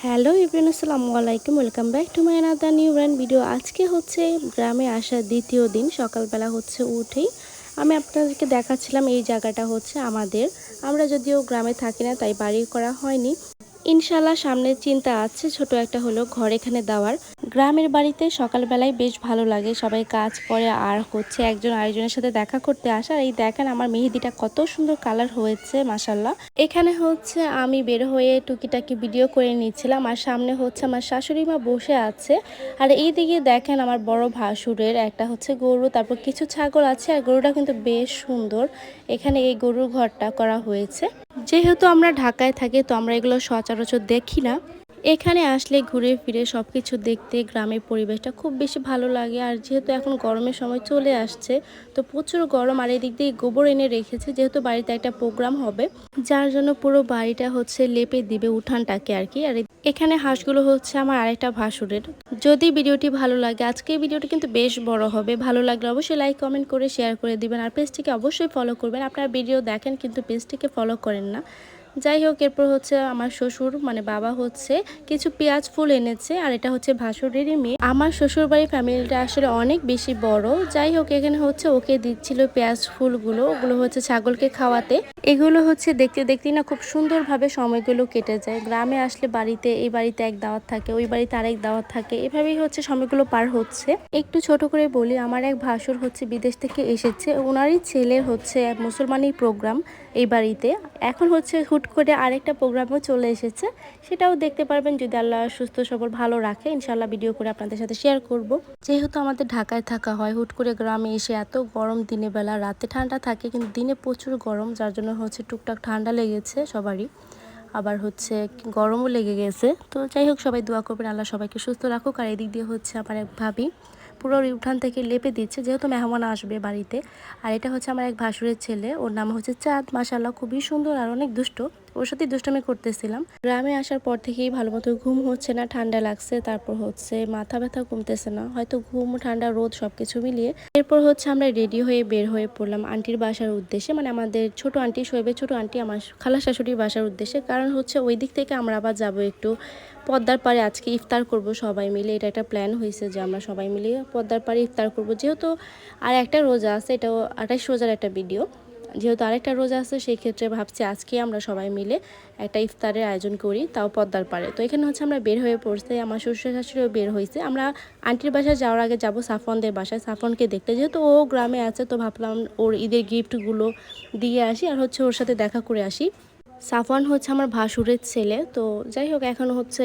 Hello everyone, আসসালামু আলাইকুম। Welcome back to my another new brand video. আজকে হচ্ছে গ্রামে আসার দ্বিতীয় দিন। সকালবেলা হচ্ছে উঠেই আমি আপনাদেরকে দেখাচ্ছিলাম এই জায়গাটা হচ্ছে আমাদের। আমরা যদিও গ্রামে থাকি না, তাই বাড়ি করা হয়নি। ইনশাল্লাহ সামনে চিন্তা আছে ছোট একটা হলো ঘর এখানে দেওয়ার। গ্রামের বাড়িতে সকালবেলায় বেশ ভালো লাগে, সবাই কাজ করে আর হচ্ছে একজন আরেকজনের সাথে দেখা করতে আসে। আর এই দেখেন আমার মেহেদিটা কত সুন্দর কালার হয়েছে মাশাল্লাহ। এখানে হচ্ছে আমি বের হয়ে টুকিটাকি ভিডিও করে নিচ্ছিলাম, আর সামনে হচ্ছে আমার শাশুড়ি মা বসে আছে। আর এইদিকে দেখেন আমার বড় ভাসুরের একটা হচ্ছে গরু, তারপর কিছু ছাগল আছে, আর গরুটা কিন্তু বেশ সুন্দর। এখানে এই গরুর ঘরটা করা হয়েছে। যেহেতু আমরা ঢাকায় থাকি, তো আমরা এগুলো সচরাচর দেখি না। এখানে আসলে ঘুরে ফিরে সবকিছু দেখতে গ্রামের পরিবেশটা খুব বেশি ভালো লাগে। আর যেহেতু এখন গরমের সময় চলে আসছে, তো প্রচুর গরম। আর এদিক দিয়ে গোবর এনে রেখেছে, যেহেতু বাড়িতে একটা প্রোগ্রাম হবে, যার জন্য পুরো বাড়িটা হচ্ছে লেপে দিবে উঠানটাকে আর কি। আর এখানে হাঁসগুলো হচ্ছে আমার আরেকটা ভাসুরের। যদি ভিডিওটি ভালো লাগে, আজকে ভিডিওটি কিন্তু বেশ বড় হবে, ভালো লাগলে অবশ্যই লাইক কমেন্ট করে শেয়ার করে দিবেন। আর পেজটিকে অবশ্যই ফলো করবেন। আপনারা ভিডিও দেখেন কিন্তু পেজটিকে ফলো করেন না। যাই হোক, এরপর হচ্ছে আমার শ্বশুর মানে বাবা হচ্ছে কিছু পেঁয়াজ ফুল এনেছে, আর এটা হচ্ছে ভাসুরেরই মেয়ে। আমার শ্বশুর বাড়ির ফ্যামিলিটা আসলে অনেক বেশি বড়। যাই হোক, এখানে হচ্ছে ওকে দিচ্ছিল পেঁয়াজ ফুলগুলো, ওগুলো হচ্ছে ছাগলকে খাওয়াতে। এগুলো হচ্ছে দেখতে দেখতে না খুব সুন্দরভাবে সময়গুলো কেটে যায়। গ্রামে আসলে বাড়িতে এই বাড়িতে এক দাওয়াত থাকে, ওই বাড়িতে আরেক দাওয়াত থাকে, এভাবেই হচ্ছে সময়গুলো পার হচ্ছে। একটু ছোট করে বলি, আমার এক ভাসুর হচ্ছে বিদেশ থেকে এসেছে, ওনারই ছেলের হচ্ছে মুসলমানি প্রোগ্রাম এই বাড়িতে। এখন হচ্ছে হুট করে আরেকটা প্রোগ্রামও চলে এসেছে, সেটাও দেখতে পারবেন যদি আল্লাহ সুস্থ সবল ভালো রাখে। ইনশাল্লাহ ভিডিও করে আপনাদের সাথে শেয়ার করব। যেহেতু আমাদের ঢাকায় থাকা হয়, হুট করে গ্রামে এসে এত গরম, দিনে বেলা রাতে ঠান্ডা থাকে কিন্তু দিনে প্রচুর গরম, যার জন্য হচ্ছে টুকটাক ঠান্ডা লেগেছে সবারই, আবার হচ্ছে গরমও লেগে গেছে। তো যাই হোক, সবাই দোয়া করবেন আল্লাহ সবাইকে সুস্থ রাখুক। আর এদিক দিয়ে হচ্ছে আমার এক ভাবি পুরো উঠান থেকে লেপে দিচ্ছে, যেহেতু মেহমান আসবে বাড়িতে। আর এটা হচ্ছে আমার এক ভাসুরের ছেলে, ওর নাম হচ্ছে চাঁদ। মাশাআল্লাহ খুবই সুন্দর আর অনেক দুষ্ট। ওর সাথে দুষ্টামি করতেছিলাম। গ্রামে আসার পর থেকেই ভালো মতো ঘুম হচ্ছে না, ঠান্ডা লাগছে, তারপর হচ্ছে মাথা ব্যথা কমতেছে না, হয়তো ঘুম ঠান্ডা রোদ সবকিছু মিলিয়ে। এরপর হচ্ছে আমরা রেডি হয়ে বের হয়ে পড়লাম আন্টির বাসার উদ্দেশ্যে, মানে আমাদের ছোট আন্টি, শোয়েবের ছোট আন্টি, আমার খালা শাশুড়ির বাসার উদ্দেশ্যে। কারণ হচ্ছে ওই দিক থেকে আমরা আবার যাব একটু পদ্মার পাড়ে, আজকে ইফতার করব সবাই মিলে। এটা একটা প্ল্যান হয়েছে যে আমরা সবাই মিলে পদ্মার পাড়ে ইফতার করব। যেহেতু আর একটা রোজা আছে, এটাও 28 রোজার একটা ভিডিও, যেহেতু আরেকটা রোজা আছে সেই ক্ষেত্রে ভাবছি আজকে আমরা সবাই মিলে একটা ইফতারের আয়োজন করি, তাও পদ্মার পাড়ে। তো এখানে হচ্ছে আমরা বের হয়ে পড়ছি, আমার শ্বশুর শাশুড়িও বের হয়েছে। আমরা আন্টির বাসায় যাওয়ার আগে যাব সাফনদের বাসায়, সাফনকে দেখতে, যেহেতু ও গ্রামে আছে, তো ভাবলাম ওর ঈদের গিফটগুলো দিয়ে আসি আর হচ্ছে ওর সাথে দেখা করে আসি। সাফওয়ান হচ্ছে আমার ভাসুরের ছেলে। তো যাই হোক, এখন হচ্ছে